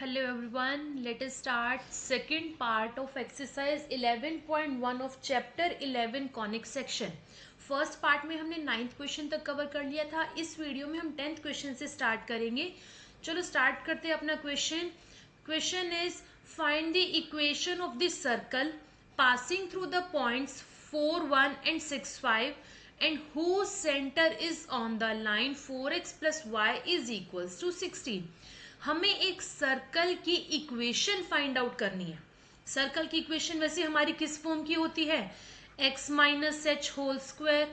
Hello everyone, let us start second part of exercise 11.1 of chapter 11 conic section. First part में हमने 9th question तक cover कर लिया था. इस वीडियो में हम 10th क्वेश्चन से स्टार्ट करेंगे. चलो स्टार्ट करते हैं अपना question. Question is find the equation of the circle passing through the points 4, 1 and 6, 5 and whose center is on the line 4x plus y is equals to 16. हमें एक circle की equation find out करनी है. Circle की equation वैसे हमारी किस form की होती है? x minus H whole square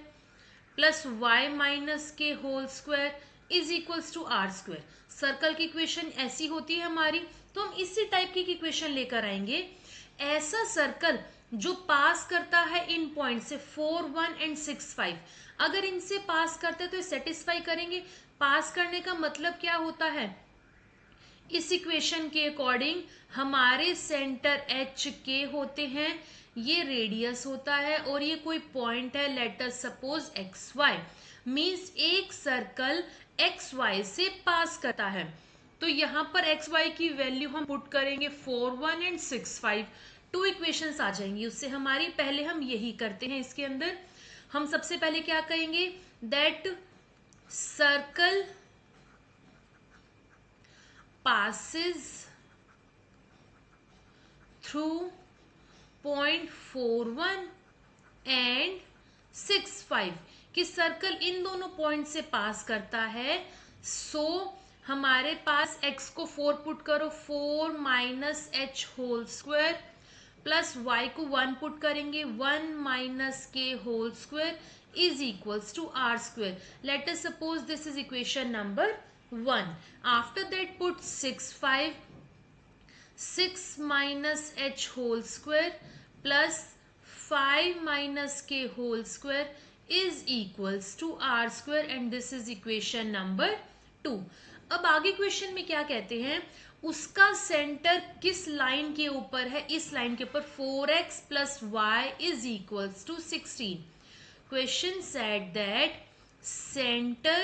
plus Y minus के whole square is equals to are square. Circle की इक्वेशन ऐसी होती है हमारी, तो हम इसी टाइप की इक्वेशन लेकर आएंगे. ऐसा सर्कल जो पास करता है इन पॉइंट से 4, 1 एंड 6, 5. अगर इनसे पास करते हैं तो सेटिस्फाई करेंगे. पास करने का मतलब क्या होता है? इस इक्वेशन के अकॉर्डिंग हमारे सेंटर एच के होते हैं, ये रेडियस होता है और ये कोई पॉइंट है, let us suppose X Y. Means एक सर्कल एक्स वाई से पास करता है. तो यहाँ पर एक्स वाई की वैल्यू हम पुट करेंगे 4, 1 एंड 6, 5. टू इक्वेशंस आ जाएंगी उससे हमारी. पहले हम यही करते हैं. इसके अंदर हम सबसे पहले क्या कहेंगे? That circle passes through point 4, 1 and 6, 5 कि सर्कल इन दोनों पॉइंट से पास करता है. सो हमारे पास x को 4 पुट करो, 4 minus H whole square plus y को 1 पुट करेंगे, 1 माइनस के whole square is equals to are square. Let us suppose this is equation number 1. After that put 6, 5, 6 minus h whole square plus 5 minus k whole square is equals to r square and this is equation number 2. अब आगे question में क्या कहते हैं? उसका centre किस line के ऊपर है? इस लाइन के ऊपर 4x plus y is equals to 16. Question said that center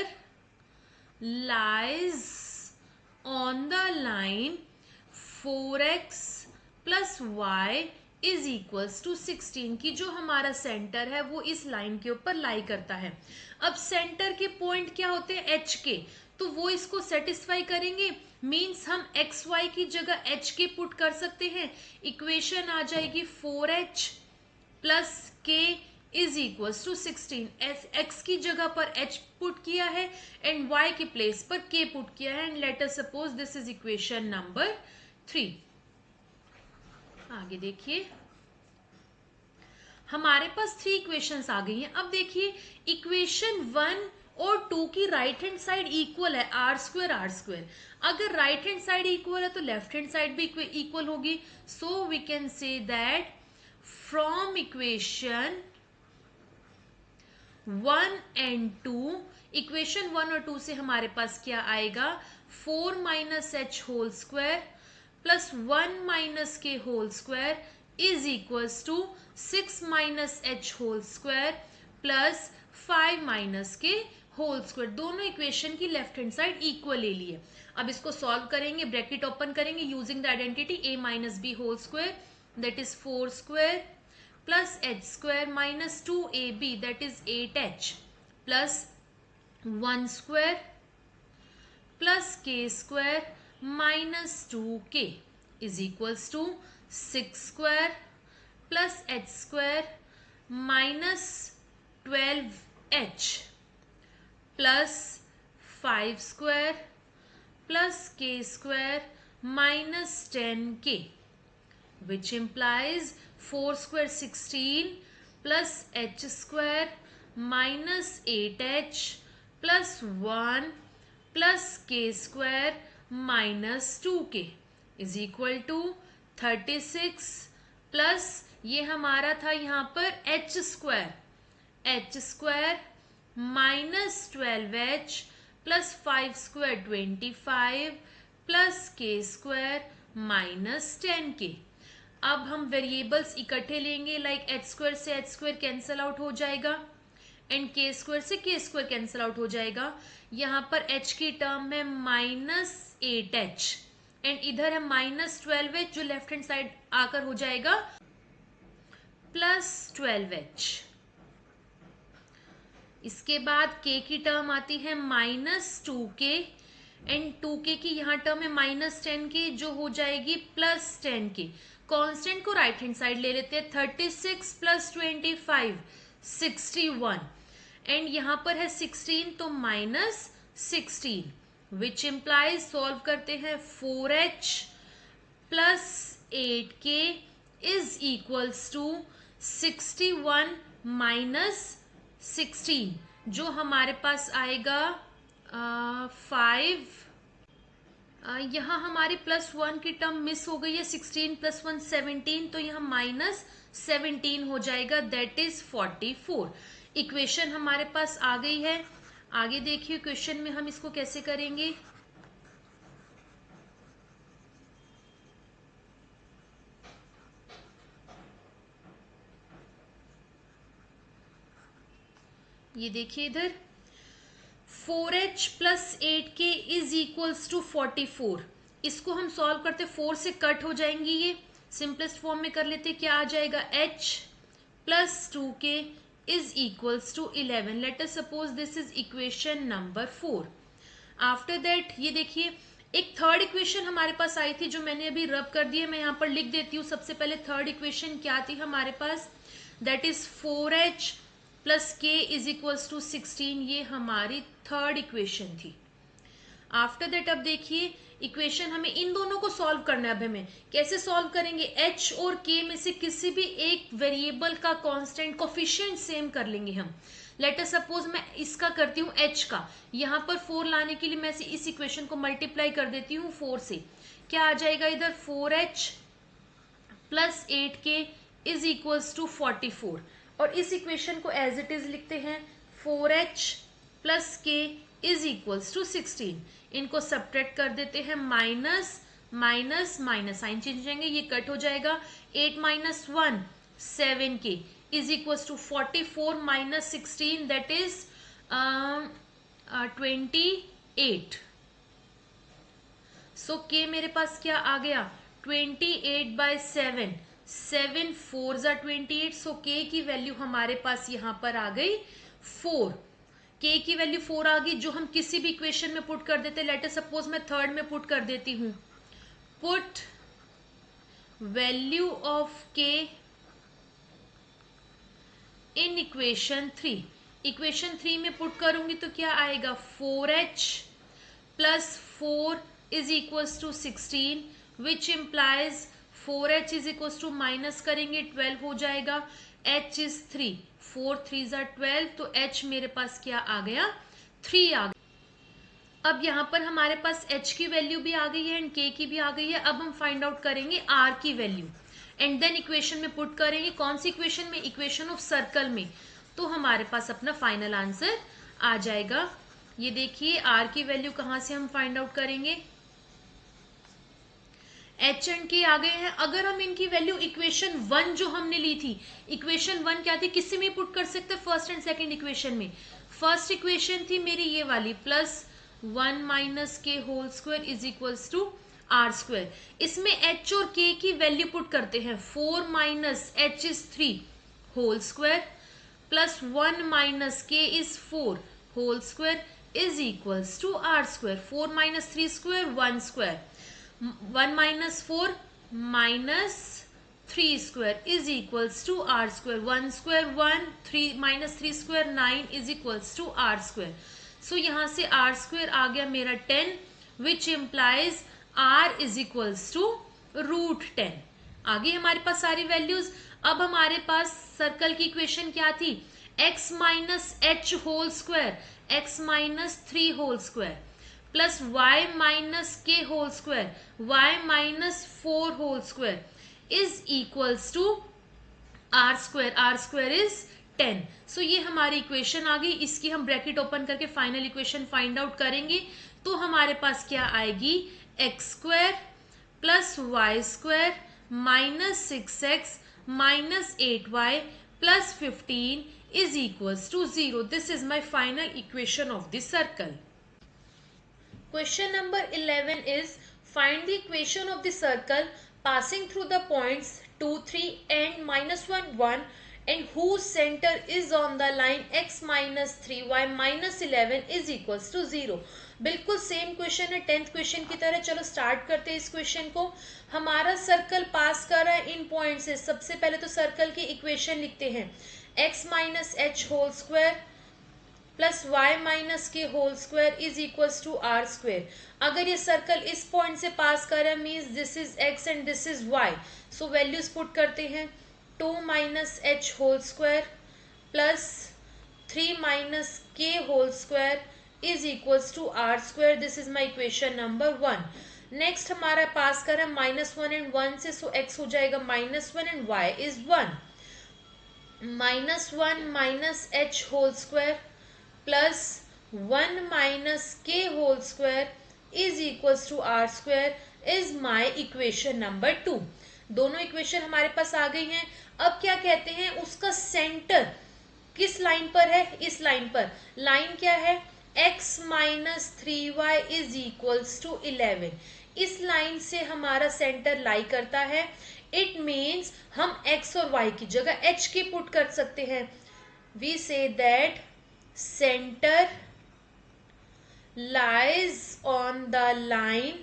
lies on the line 4x plus y is equals to 16 की जो हमारा सेंटर है वो इस लाइन के ऊपर लाई करता है. अब सेंटर के पॉइंट क्या होते हैं? एच के. तो वो इसको सेटिस्फाई करेंगे. मीन्स हम एक्स वाई की जगह एच के पुट कर सकते हैं. इक्वेशन आ जाएगी 4h प्लस के इज इक्वल्स टू 16. एक्स की जगह पर एच पुट किया है एंड वाई के प्लेस पर के पुट किया है. And let us suppose this is equation number 3. आगे देखिए, हमारे पास 3 इक्वेशंस आ गई हैं. अब देखिए इक्वेशन 1 और 2 की राइट हैंड साइड इक्वल है, आर स्क्वायर आर स्क्वायर. अगर राइट हैंड साइड इक्वल है तो लेफ्ट हैंड साइड भी इक्वल होगी. So we can say that from equation 1 and 2, equation 1 और 2 से हमारे पास क्या आएगा? 4 minus H whole square plus 1 minus के whole square is equals to 6 minus H whole square plus 5 minus के होल स्क्वायर. दोनों इक्वेशन की लेफ्ट हैंड साइड इक्वल ले लिए. अब इसको सॉल्व करेंगे, ब्रैकेट ओपन करेंगे using the identity a minus B whole square that is 4 square plus h square minus 2ab that is 8h plus 1 square plus k square minus 2k is equals to 6 square plus h square minus 12h plus 5 square plus k square minus 10k which implies 4 square 16 plus h square minus 8h plus 1 plus k square minus 2k is equal to 36 plus ये हमारा था यहाँ पर h square minus 12h plus 5 square 25 plus k square minus 10k. अब हम variables इकट्ठे लेंगे, like H square से एच स्क्वायर कैंसल आउट हो जाएगा एंड के स्क्वायर से के स्क्वायर कैंसिल आउट हो जाएगा. यहाँ पर h की टर्म में -8h एंड इधर है -12h जो लेफ्ट हैंड साइड आकर हो जाएगा +12h। इसके बाद k की टर्म आती है -2k एंड 2k की यहाँ टर्म है -10k जो हो जाएगी +10k। कांस्टेंट को राइट हैंड साइड ले लेते हैं, 36 + 25 61 एंड यहाँ पर है 16 तो -16 विच इम्प्लाइज सॉल्व करते हैं 4h + 8k is equals to 61 - 16 जो हमारे पास आएगा 5। यहाँ हमारी +1 की टर्म मिस हो गई है, 16 + 1 17 तो यहाँ -17 हो जाएगा, दैट इज 44। इक्वेशन हमारे पास आ गई है। आगे देखिए क्वेश्चन में हम इसको कैसे करेंगे। ये देखिए इधर 4h + 8k is equals to 44। इसको हम सॉल्व करते 4 से कट हो जाएंगी, ये सिंपलेस्ट फॉर्म में कर लेते, क्या आ जाएगा h + 2k is equals to 11। Let us suppose this is equation number 4। After that ये देखिए एक थर्ड इक्वेशन हमारे पास आई थी जो मैंने अभी रब कर दी है, मैं यहाँ पर लिख देती हूँ। सबसे पहले थर्ड इक्वेशन क्या थी हमारे पास, that is 4h + k is equals to 16। ये हमारी थर्ड इक्वेशन थी। आफ्टर दैट अब देखिए इक्वेशन हमें इन दोनों को सॉल्व करना है। अब हमें कैसे सॉल्व करेंगे, h और k में से किसी भी एक वेरिएबल का कांस्टेंट कोफिशिएंट सेम कर लेंगे हम। लेट अस सपोज मैं इसका करती हूँ h का, यहाँ पर 4 लाने के लिए मैं इस इक्वेशन को मल्टीप्लाई कर देती हूँ 4 से। क्या आ जाएगा इधर 4h + 8k is equals to 44 और इस इक्वेशन को एज इट इज लिखते हैं 4h + k is equals to 16। इनको सब्ट्रैक्ट कर देते हैं, minus minus minus sign change हो जाएंगे, ये कट हो जाएगा। 8 - 1 7k is equals to 44 - 16 that is 28। So k मेरे पास क्या आ गया 28/7, 7 4 = 28। सो k की वैल्यू हमारे पास यहाँ पर आ गई 4। k की वैल्यू 4 आ गई जो हम किसी भी इक्वेशन में पुट कर देते। लेट अस सपोज मैं थर्ड में पुट कर देती हूँ, put value of k in equation 3। Equation 3 में पुट करूंगी तो क्या आएगा 4h + 4 is equals to 16 which implies 4h is equals to minus करेंगे 12 हो जाएगा, h इज 3, 4 3 = 12 तो h मेरे पास क्या आ गया 3 आ गया। अब यहाँ पर हमारे पास h की वैल्यू भी आ गई है एंड k की भी आ गई है। अब हम फाइंड आउट करेंगे r की वैल्यू एंड देन इक्वेशन में पुट करेंगे। कौन सी इक्वेशन में, इक्वेशन ऑफ सर्कल में। तो हमारे पास अपना फाइनल आंसर आ जाएगा। ये देखिए r की वैल्यू कहाँ से हम फाइंड आउट करेंगे, h एंड k आ गए हैं। अगर हम इनकी वैल्यू इक्वेशन 1 जो हमने ली थी, इक्वेशन 1 क्या थी, किसी में पुट कर सकते हैं फर्स्ट एंड सेकंड इक्वेशन में। फर्स्ट इक्वेशन थी मेरी ये वाली +1 - k whole square is equals to r²। इसमें h और k की वैल्यू पुट करते हैं, 4 - h is 3 whole square +1 - k is 4 whole square is equals to r²। 4 - 3² 1 square, 1 - 4 - 3² is equals to r²। 1 square 1, 3 - 3² 9 is equals to r²। So यहाँ से r² आ गया मेरा 10 which implies r is equals to √10। आ गई हमारे पास सारी वैल्यूज। अब हमारे पास सर्कल की इक्वेशन क्या थी, x - h whole square, x - 3 whole square plus y - k whole square, y - 4 whole square is equals to r²। r² is 10। So ये हमारी इक्वेशन आ गई। इसकी हम ब्रैकेट ओपन करके फाइनल इक्वेशन फाइंड आउट करेंगे तो हमारे पास क्या आएगी, x² + y² - 6x - 8y + 15 is equals to 0. This is my final equation of the circle. Question number 11 is Find the equation of the circle passing through the points 2, 3 and -1, 1 and whose center is on the line x minus 3y minus 11 is equals to 0. बिल्कुल same question है 10th question की तरह. चलो start करते हैं इस question को. हमारा सर्कल पास कर रहा है इन पॉइंट से. सबसे पहले तो सर्कल की इक्वेशन लिखते हैं. x minus H whole square plus Y minus के whole square is equals to are square. अगर ये सर्कल इस पॉइंट से पास कर रहा है means this is x and this is y. So values put करते हैं. 2 minus H whole square plus 3 minus के whole square is equals to are square. This is my equation number 1. Next हमारा pass कर रहा है -1 and 1 से. सो x हो जाएगा -1 and y is 1. -1 minus H whole square plus 1 minus के whole square is equals to are square is my equation number 2. दोनों equation हमारे पास आ गई हैं. अब क्या कहते हैं, उसका सेंटर किस लाइन पर है? इस लाइन पर. लाइन क्या है? x minus 3y is equals to 11. इस लाइन से हमारा सेंटर लाई करता है. इट मीन्स हम x और y की जगह h के पुट कर सकते हैं. We say that center lies on the line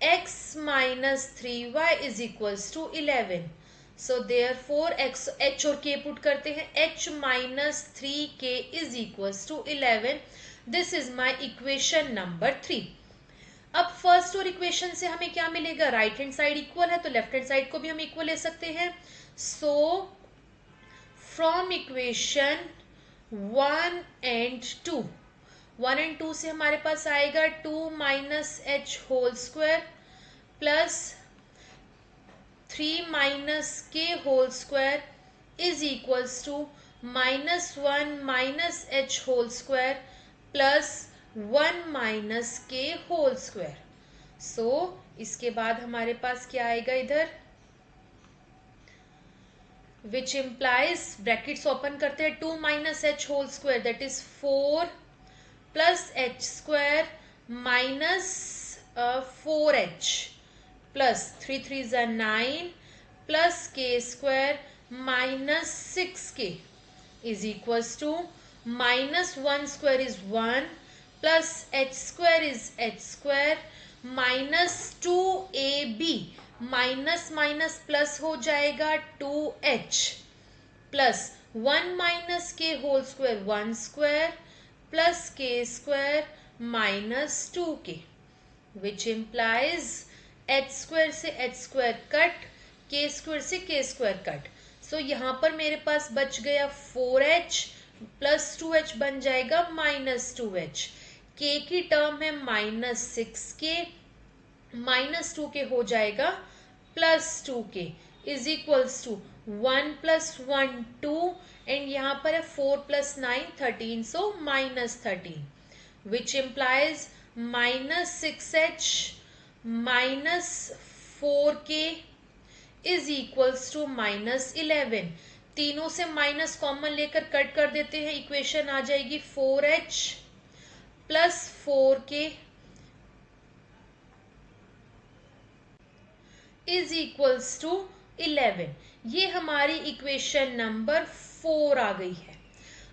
x minus 3y is equals to 11. So therefore x h और k पुट करते हैं. h minus 3k is equals to 11. This is my equation number 3. अब first और equation से हमें क्या मिलेगा? Right hand side equal है तो लेफ्ट हैंड साइड को भी हम इक्वल ले सकते हैं. So from equation 1 and 2. 1 and 2 से हमारे पास आएगा 2 minus H whole square plus 3 minus के whole square is equals to -1 minus H whole square plus 1 minus के होल स्क्वायर. सो इसके बाद हमारे पास क्या आएगा इधर, which implies ब्रैकेट्स ओपन करते हैं. 2 minus H whole square that is 4 plus h square minus 4h plus 3 3 9 plus के square minus 6k is equals to -1 square is 1 plus h square is h square minus 2ab minus minus plus हो जाएगा 2h plus 1 minus के whole square 1 square plus के square minus 2k which implies h square से h square cut, k square से के square cut. सो यहाँ पर मेरे पास बच गया 4h प्लस 2h बन जाएगा -2h. k की टर्म है -6k माइनस 2k हो जाएगा plus 2k is equals to 1 plus 1 2 and यहाँ पर है 4 plus 9 13 so -13 which implies -6h minus 4k is equals to -11. तीनों से माइनस कॉमन लेकर कट कर देते हैं. इक्वेशन आ जाएगी 4h plus 4k is equals to 11. ये हमारी इक्वेशन नंबर 4 आ गई है.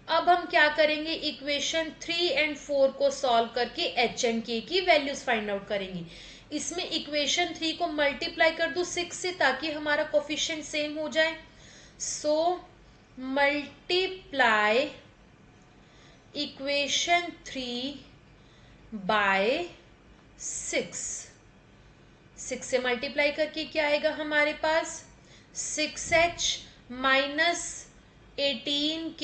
अब हम क्या करेंगे, इक्वेशन 3 एंड 4 को सॉल्व करके h एंड k की वैल्यूज फाइंड आउट करेंगे. इसमें इक्वेशन 3 को मल्टीप्लाई कर दूं 6 से ताकि हमारा कोफिशिएंट सेम हो जाए. So multiply equation 3 bye 6. 6 से मल्टीप्लाई करके क्या आएगा हमारे पास 6h minus 18k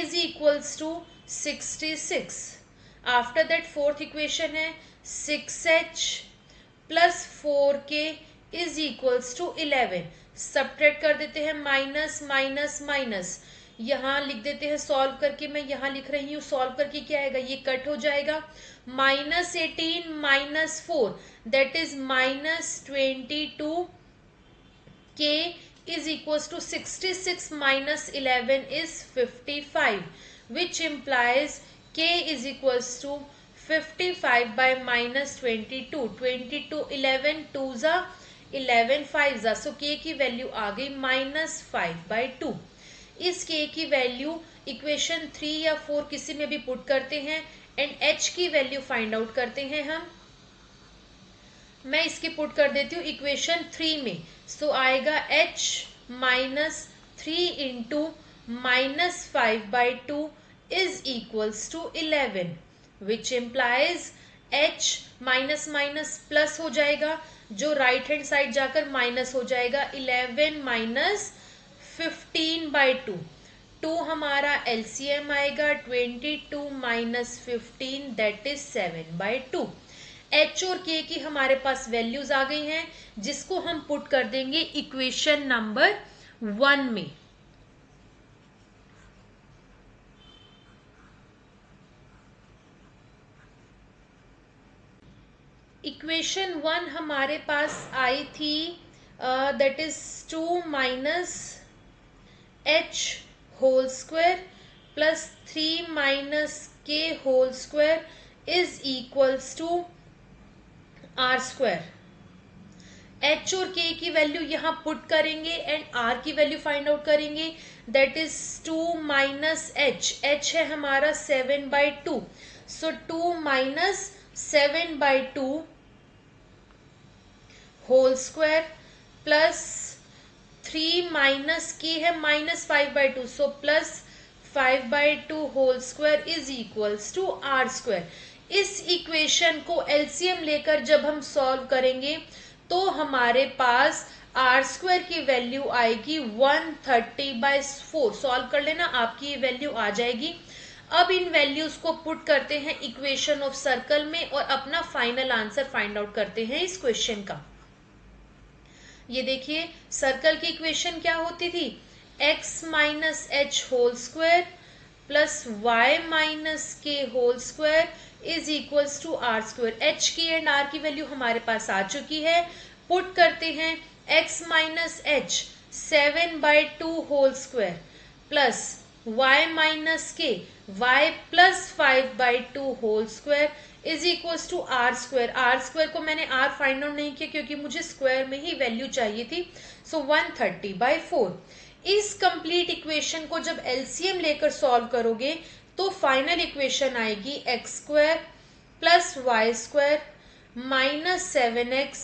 is equals to 66. After that fourth equation है 6h plus 4k is equals to 11. Subtract कर देते हैं माइनस माइनस माइनस. यहाँ लिख देते हैं सॉल्व करके, मैं यहाँ लिख रही हूँ सॉल्व करके क्या आएगा, ये कट हो जाएगा. -18 minus 4 that is -22 k is equals to 66 minus 11 is 55 which implies k is equals to 55 by -22, 22 11 2 जा 11 5 जा, सो के की वैल्यू आ गई -5/2। इस के की वैल्यू इक्वेशन 3 या 4 किसी में भी पुट करते हैं एंड एच की वैल्यू फाइंड आउट करते हैं हम। मैं इसकी पुट कर देती हूँ इक्वेशन 3 में, सो आएगा h -3 into -5/2 is equals to 11, which implies h minus minus plus हो जाएगा, जो राइट हैंड साइड जाकर माइनस हो जाएगा। 11 माइनस 15/2, 2 हमारा एलसीएम आएगा 22 माइनस 15 दैट इज 7/2। एच और के की हमारे पास वैल्यूज आ गई हैं, जिसको हम पुट कर देंगे इक्वेशन नंबर 1 में। इक्वेशन 1 हमारे पास आई थी that is 2 minus H whole square plus 3 minus के whole square is equals to are square. H और के की वैल्यू यहां पुट करेंगे एंड आर की वैल्यू फाइंड आउट करेंगे, that is 2 minus h, h है हमारा 7/2, so 2 minus 7/2 whole square plus 3 minus k है -5/2, so plus 5/2 whole square is equals to are square. इस इक्वेशन को एलसीएम लेकर जब हम सॉल्व करेंगे तो हमारे पास आर स्क्वायर की वैल्यू आएगी 130/4। सॉल्व कर लेना, आपकी ये वैल्यू आ जाएगी। अब इन वैल्यूज को पुट करते हैं इक्वेशन ऑफ सर्कल में और अपना फाइनल आंसर फाइंड आउट करते हैं इस क्वेश्चन का। ये देखिए, सर्कल की इक्वेशन क्या होती थी, x minus H whole square plus y minus के whole square is equals to are square. H की एंड आर की वैल्यू हमारे पास आ चुकी है, पुट करते हैं x minus h 7/2 whole square plus y minus k y plus 5/2 whole square is equals to are square. R square को मैंने आर फाइंड आउट नहीं किया क्योंकि मुझे स्क्वायर में ही वैल्यू चाहिए थी, सो 130/4। इस कंप्लीट इक्वेशन को जब एलसीएम लेकर सॉल्व करोगे तो फाइनल इक्वेशन आएगी X square plus Y square minus 7x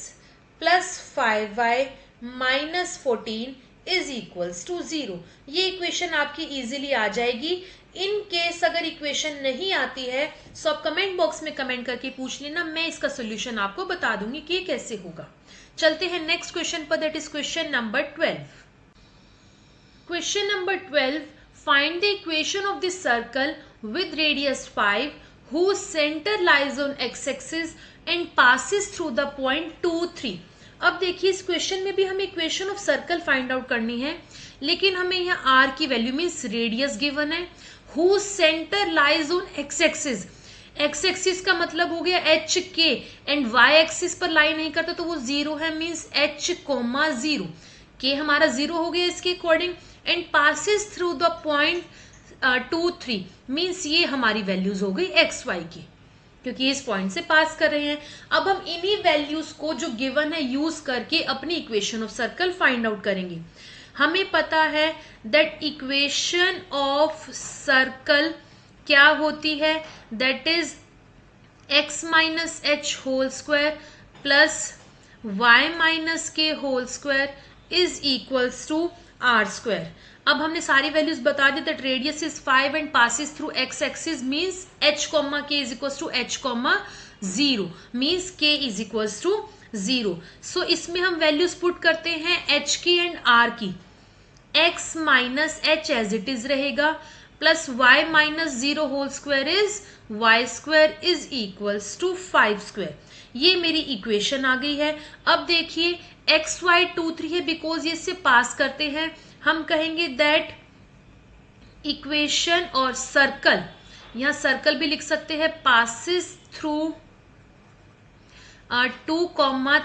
plus 5y minus 14 is equals to 0। ये इक्वेशन आपकी इजीली आ जाएगी। इन केस अगर इक्वेशन नहीं आती है तो आप कमेंट बॉक्स में कमेंट करके पूछ लेना, मैं इसका सोल्यूशन आपको बता दूंगी कि कैसे होगा। चलते हैं नेक्स्ट क्वेश्चन पर, that is question number 12। Question number 12. Find the equation of the circle with radius 5 whose center lies on x-axis and passes through the point 2, 3. अब देखिए, इस क्वेश्चन में भी हमें equation of circle find out करनी है, लेकिन हमें यहाँ r की वैल्यू मीन्स रेडियस गिवन है, whose center lies on x-axis. X axis का मतलब हो गया एच के एंड वाई एक्सिस पर लाई नहीं करता तो वो 0 है, मीन्स h, 0 के हमारा 0 हो गया इसके according and passes through the point 2, 3 means ये हमारी वैल्यूज हो गई एक्स वाई की, क्योंकि इस पॉइंट से पास कर रहे हैं। अब हम इन्हीं वैल्यूज को जो गिवन है यूज करके अपनी equation of circle find out करेंगे। हमें पता है दैट इक्वेशन ऑफ सर्कल क्या होती है, that is x minus H whole square plus y minus के whole square is equals to are square. अब हमने सारी वैल्यूज बता दी that radius is 5 and passes through x axis means h, k is equals to h, 0 means k is equals to 0। So इसमें हम values put करते हैं h की एंड r की। x minus h as it is रहेगा plus y minus 0 whole square is y square is equals to 5 square. ये मेरी equation आ गई है। अब देखिए एक्स वाई 2, 3 है बिकॉज ये इससे पास करते हैं, हम कहेंगे दैट इक्वेशन और सर्कल, यहाँ सर्कल भी लिख सकते हैं, पासिस थ्रू 2,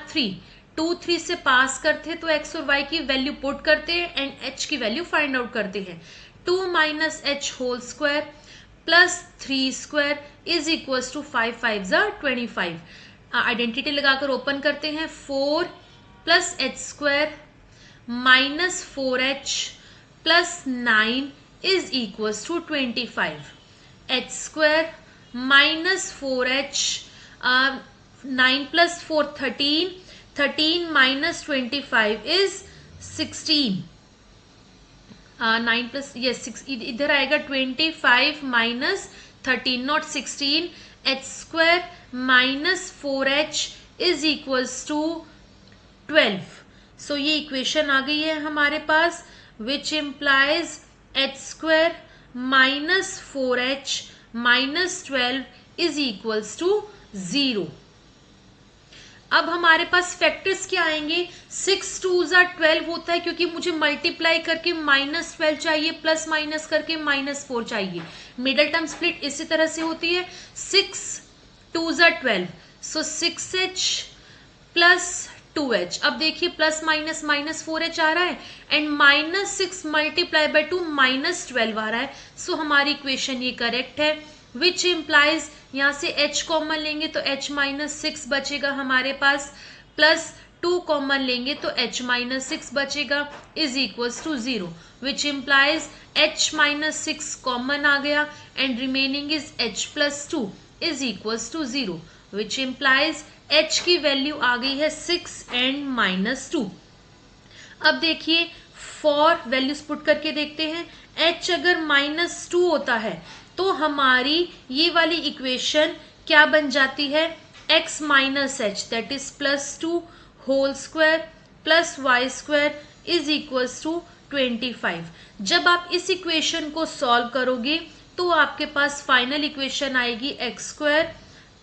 3, 2, 3 से पास करते हैं तो एक्स और वाई की वैल्यू पुट करते हैं एंड एच की वैल्यू फाइंड आउट करते हैं। 2 minus H whole square plus 3 square is equal to 5 5 ज़ा 25। आइडेंटिटी लगाकर ओपन करते हैं। 4 plus h square minus 4h plus 9 is equal to 25। H square minus 4h 9 plus 4 13, 13 minus 25 is 16। 9 plus yes 6 इधर आएगा 25 minus 13 not 16। H square minus 4h is equals to 12। So ये equation आ गई है हमारे पास, which implies h square minus 4h minus 12 is equals to 0। अब हमारे पास फैक्टर्स क्या आएंगे? 6 2 ज़ा 12 होता है क्योंकि मुझे मल्टीप्लाई करके माइनस 12 चाहिए, प्लस माइनस करके माइनस 4 चाहिए। मिडल टर्म स्प्लिट इसी तरह से होती है। 6 2 ज़ा 12, सो 6h प्लस 2h। अब देखिए प्लस माइनस माइनस 4h आ रहा है and minus 6 multiply by 2 minus 12 आ रहा है। सो हमारी इक्वेशन ये करेक्ट है, विच इम्प्लाइज यहाँ से h कॉमन लेंगे तो h माइनस 6 बचेगा हमारे पास, प्लस 2 कॉमन लेंगे तो h माइनस 6 बचेगा is equals to 0, which implies h minus 6 common आ गया and remaining is h plus 2 is equals to 0, which implies h की वैल्यू आ गई है 6 एंड माइनस 2। अब देखिए फॉर वैल्यूज पुट करके देखते हैं। h अगर माइनस 2 होता है तो हमारी ये वाली इक्वेशन क्या बन जाती है? x minus H that is plus 2 whole square plus Y square is equals to 25। जब आप इस इक्वेशन को सॉल्व करोगे तो आपके पास फाइनल इक्वेशन आएगी x square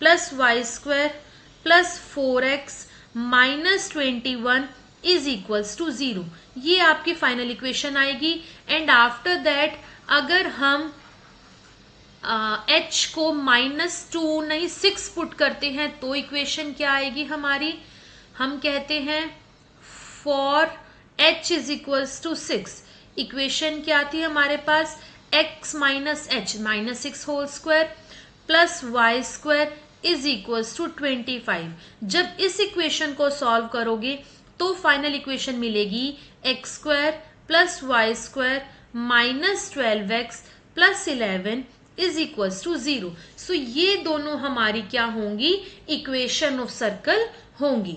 plus Y square plus 4x minus 21 is equals to 0। ये आपकी फाइनल इक्वेशन आएगी। एंड आफ्टर दैट अगर हम h को माइनस 2 नहीं 6 पुट करते हैं तो इक्वेशन क्या आएगी हमारी? हम कहते हैं for h is equals to 6। Equation क्या आती है हमारे पास? x minus H minus 6 whole square plus Y square is equals to 25। जब इस इक्वेशन को सॉल्व करोगे तो फाइनल इक्वेशन मिलेगी x square plus Y square minus 12x plus 11 is equals to 0। So ये दोनों हमारी क्या होंगी? इक्वेशन ऑफ सर्कल होंगी।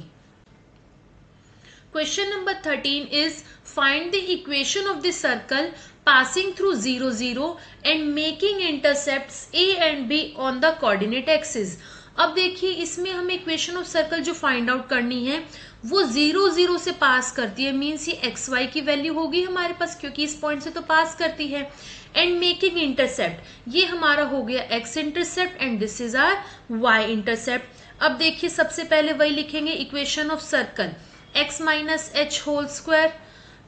Question number 13 is find the equation of the circle passing through 0 0 and making intercepts a and b on the coordinate axis। अब देखिए इसमें हमें इक्वेशन ऑफ सर्कल जो फाइंड आउट करनी है वो 0 0 से पास करती है, मीन्स ये एक्स वाई की वैल्यू होगी हमारे पास क्योंकि इस पॉइंट से तो पास करती है। एंड मेकिंग इंटरसेप्ट, ये हमारा हो गया x intercept and this is our y intercept. अब देखिए सबसे पहले वही लिखेंगे equation of circle, x minus H whole square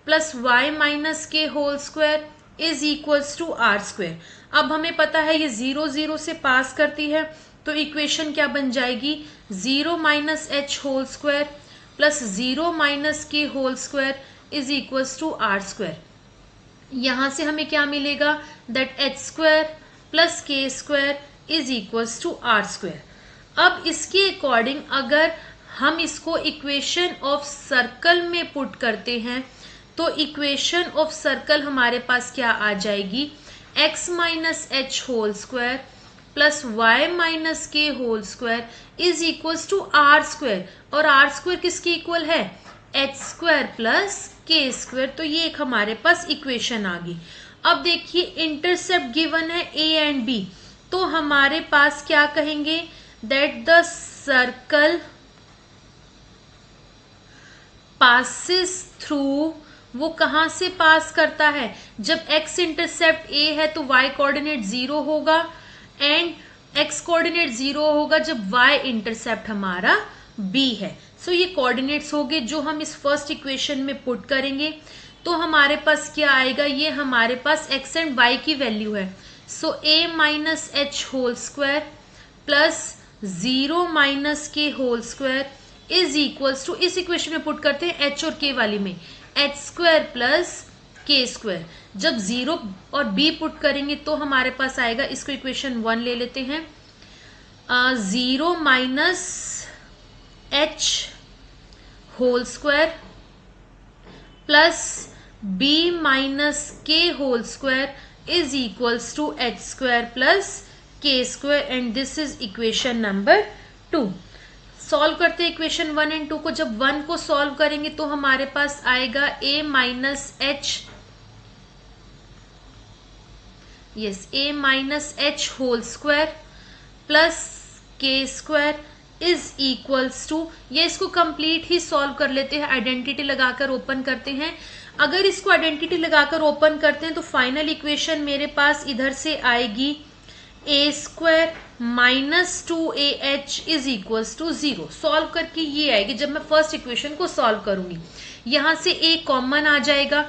plus Y minus के whole square is equals to are square. अब हमें पता है ये 0 0 से पास करती है तो इक्वेशन क्या बन जाएगी? 0 minus H whole square plus 0 minus के whole square is equals to are square. यहाँ से हमें क्या मिलेगा? दैट एच स्क्वायर प्लस के square is equals to are square. अब इसके अकॉर्डिंग अगर हम इसको इक्वेशन ऑफ सर्कल में पुट करते हैं तो इक्वेशन ऑफ सर्कल हमारे पास क्या आ जाएगी? x minus H whole square plus Y minus के whole square is equals to are square. और आर स्क्वायर किसके इक्वल है? एच स्क्वायर प्लस के स्क्वायर। तो ये एक हमारे पास इक्वेशन आ गई। अब देखिए इंटरसेप्ट गिवन है a एंड b, तो हमारे पास क्या कहेंगे? That the circle passes through, वो कहाँ से पास करता है? जब x इंटरसेप्ट a है तो y कोऑर्डिनेट 0 होगा एंड x कोऑर्डिनेट 0 होगा जब y इंटरसेप्ट हमारा b है। सो ये कोऑर्डिनेट्स हो गए जो हम इस फर्स्ट इक्वेशन में पुट करेंगे। तो हमारे पास क्या आएगा? ये हमारे पास x एंड y की वैल्यू है। So a minus H whole square plus 0 minus के whole square is equals to, इस इक्वेशन में पुट करते हैं h और k वाली में, एच स्क्वायर प्लस के स्क्वायर। जब 0 और b पुट करेंगे तो हमारे पास आएगा, इसको इक्वेशन 1 ले लेते हैं, 0 minus h whole square plus b minus k whole square is equals to h square plus k square, and this is equation number 2। Solve करते हैं इक्वेशन 1 एंड 2 को। जब 1 को सॉल्व करेंगे तो हमारे पास आएगा a minus h whole square plus k square is equals to, ये इसको कंप्लीट ही सॉल्व कर लेते हैं, आइडेंटिटी लगाकर ओपन करते हैं। अगर इसको आइडेंटिटी लगाकर ओपन करते हैं तो फाइनल इक्वेशन मेरे पास इधर से आएगी a square minus 2ah is equals to 0। Solve करके ये आएगी, जब मैं फर्स्ट इक्वेशन को सॉल्व करूंगी यहां से a कॉमन आ जाएगा,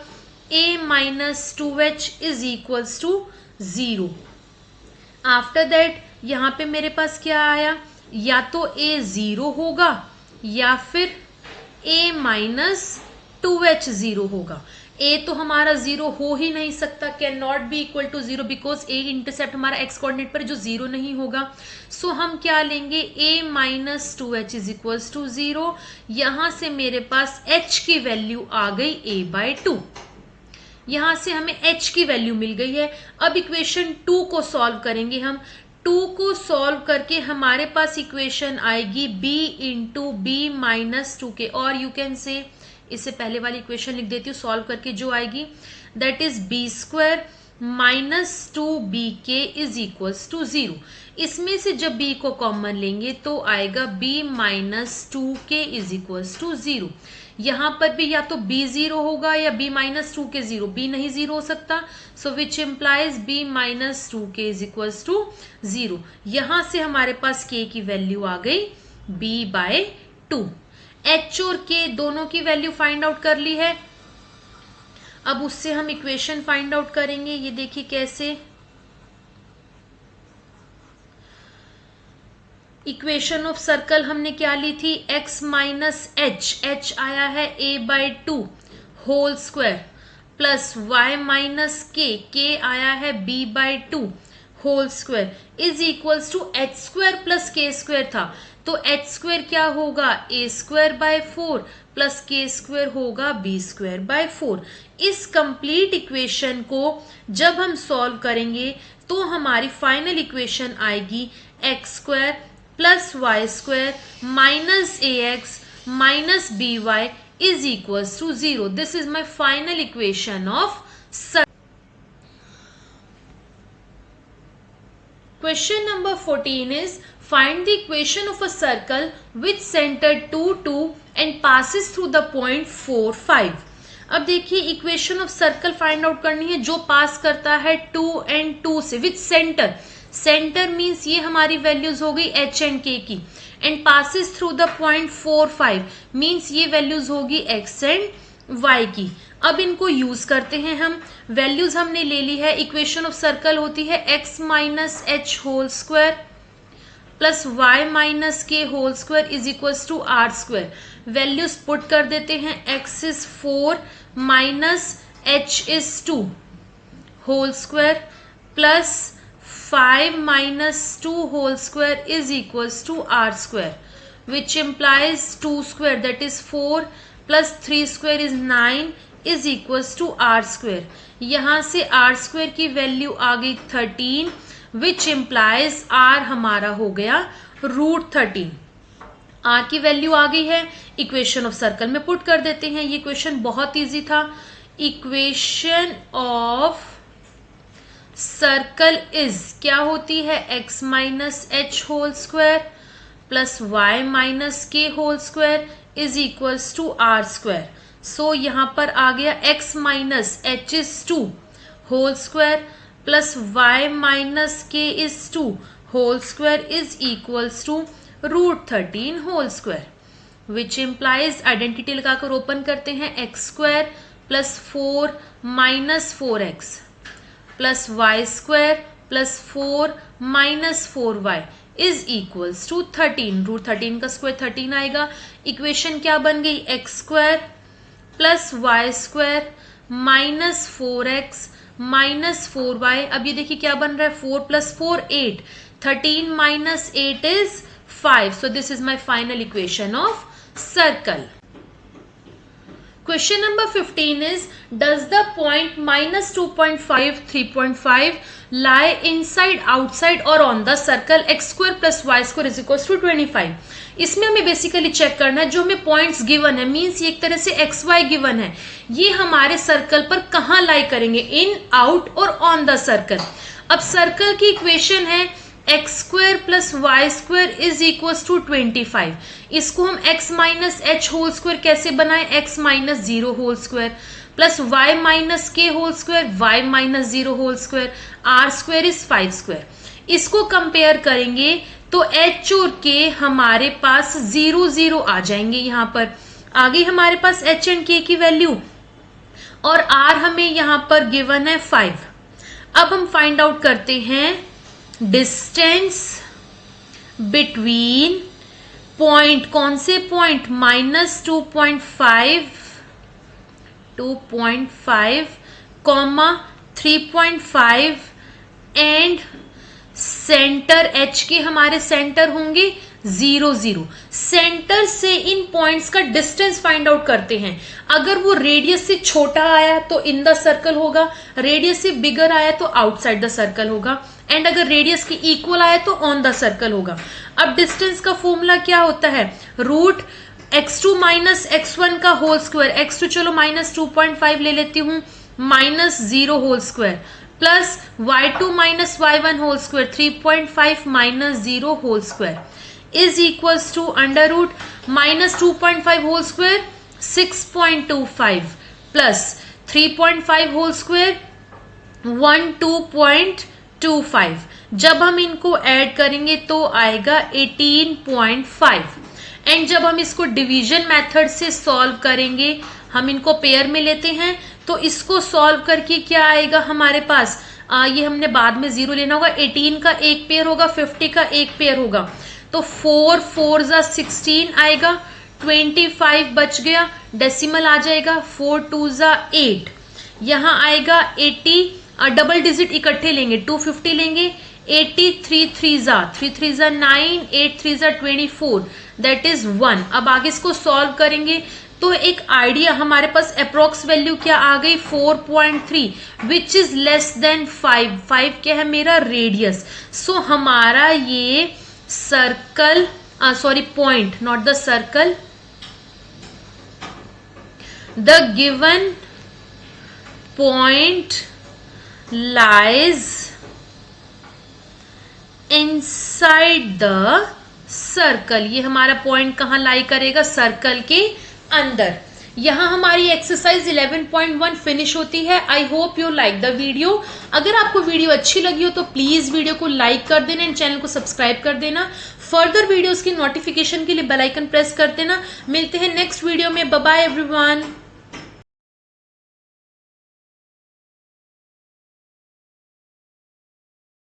a minus 2h is equals to 0। After that यहां पे मेरे पास क्या आया, या तो a 0 होगा या फिर a माइनस 2h 0 होगा। a तो हमारा 0 हो ही नहीं सकता, can not be equal to 0 because a intercept हमारा x कोऑर्डिनेट पर जो 0 नहीं होगा। सो हम क्या लेंगे, a minus 2h is equals to 0। यहां से मेरे पास h की वैल्यू आ गई a/2, यहां से हमें h की वैल्यू मिल गई है। अब इक्वेशन 2 को सॉल्व करेंगे हम। 2 को सॉल्व करके हमारे पास इक्वेशन आएगी b into B minus 2k, और यू कैन से, इससे पहले वाली इक्वेशन लिख देती हूँ सॉल्व करके जो आएगी, that is B square minus 2bk is equals to 0। इसमें से जब b को कॉमन लेंगे तो आएगा b minus 2k is equals to 0। यहां पर भी या तो b 0 होगा या b माइनस 2k 0, b नहीं 0 हो सकता, so which implies b minus 2k is equals to 0। यहां से हमारे पास k की वैल्यू आ गई b/2। h और k दोनों की वैल्यू फाइंड आउट कर ली है। अब उससे हम इक्वेशन फाइंड आउट करेंगे, ये देखिए कैसे। इक्वेशन ऑफ सर्कल हमने क्या ली थी, x माइनस h आया है a/2 whole square plus y minus k आया है b/2 whole square is equals to h square plus k square था, तो h स्क्वायर क्या होगा, a square by 4 plus k square होगा b स्क्वायर बाय 4। इस कंप्लीट इक्वेशन को जब हम सॉल्व करेंगे तो हमारी फाइनल इक्वेशन आएगी x square plus Y square minus ax minus by is equals to 0। This is my final equation of circle. Question number 14 is find the equation of a circle which center 2, 2 and passes through the point 4, 5. अब देखिए equation of circle find out करनी है जो पास करता है 2 and 2 से, विच centre, centre means ये हमारी वैल्यूज हो गई h एंड k की, and passes through the point 4, 5 means ये वैल्यूज होगी x एंड y की। अब इनको यूज करते हैं हम, वैल्यूज हमने ले ली है, इक्वेशन ऑफ सर्कल होती है x minus h whole square plus y minus के whole square is equals to r square. Values put कर देते हैं, x इज 4 minus h is 2 whole square plus 5 minus 2 whole square is equals to r square, which implies 2 square that is 4 plus 3 square is 9 is equals to are square. यहां से R square की value आ गई 13 which implies are हमारा हो गया √13। Are की value आ गई है, इक्वेशन ऑफ सर्कल में पुट कर देते हैं। ये क्वेश्चन बहुत इजी था। इक्वेशन ऑफ सर्कल इज क्या होती है, x minus H whole square plus Y minus के whole square is equals to are square. So यहां पर आ गया x minus H is 2 whole square plus y minus K is 2 whole square is equals to √13 whole square, which implies identity लगाकर open करते हैं, X square plus 4 minus 4x plus Y square plus 4 minus 4y is equals to 13। √13 का square 13 आएगा। Equation क्या बन गई, x square plus Y square minus 4x minus 4y। अब ये देखिए क्या बन रहा है, 4 + 4 8, 13 - 8 is 5। So this is my final equation of circle. Question number 15 is, does the point -2.5, 3.5 lie inside, outside or on the circle x² + y² = 25? इसमें हमें basically check करना है, जो हमें पॉइंट्स गिवन है, मीन्स ये एक तरह से एक्स वाई गिवन है, ये हमारे सर्कल पर कहाँ लाई करेंगे, इन, आउट और ऑन द सर्कल। अब सर्कल की इक्वेशन है x² + y² = 25। इसको हम x - h² कैसे बनाएं, x - 0² plus y - k² y - 0² r² is 5²। इसको कंपेयर करेंगे तो h और k हमारे पास 0 0 आ जाएंगे। यहाँ पर आगे हमारे पास h एंड k की वैल्यू और r हमें यहाँ पर गिवन है 5। अब हम फाइंड आउट करते हैं डिस्टेंस बिटवीन पॉइंट, कौन से पॉइंट, -2.5, 2.5, 3.5 एंड सेंटर h के हमारे सेंटर होंगे 0 0। सेंटर से इन पॉइंट्स का डिस्टेंस फाइंड आउट करते हैं। अगर वो रेडियस से छोटा आया तो इन द सर्कल होगा, रेडियस से बिगर आया तो आउटसाइड द सर्कल होगा, एंड अगर रेडियस के इक्वल आया तो ऑन द सर्कल होगा। अब डिस्टेंस का फॉर्मूला क्या होता है, √x2 - x1 का होल स्क्वायर, x2 चलो -2.5 ले लेती हूँ, -0² plus y2 - y1 whole square, 3.5 - 0² is equals to √ -2.5 whole square 6.25 plus 3.5 whole square 12.25। जब हम इनको ऐड करेंगे तो आएगा 18.5। एंड जब हम इसको डिवीजन मेथड से सॉल्व करेंगे, हम इनको पेयर में लेते हैं, तो इसको सॉल्व करके क्या आएगा हमारे पास, ये हमने बाद में 0 लेना होगा, 18 का एक पेयर होगा, 50 का एक पेयर होगा, तो 4 4 = 16 आएगा, 25 बच गया, डेसिमल आ जाएगा, 4 2 = 8, यहाँ आएगा 80, डबल डिजिट इकट्ठे लेंगे, 250 लेंगे, 80 3 3 = 9, 8 3 = 24, दैट इज 1। अब आगे इसको सॉल्व करेंगे तो एक आइडिया हमारे पास अप्रोक्स वैल्यू क्या आ गई, 4.3 विच इज लेस देन 5। 5 क्या है मेरा रेडियस। सो हमारा ये circle, sorry point, not the circle, the given point lies inside the circle। ये हमारा पॉइंट कहाँ लाई करेगा, सर्कल के अंदर। यहाँ हमारी एक्सरसाइज 11.1 फिनिश होती है। I hope you like the video. अगर आपको वीडियो अच्छी लगी हो तो प्लीज वीडियो को लाइक कर देना एंड चैनल को सब्सक्राइब कर देना। फर्दर वीडियोस की नोटिफिकेशन के लिए बेल आइकन प्रेस कर देना। मिलते हैं नेक्स्ट वीडियो में। Bye bye everyone.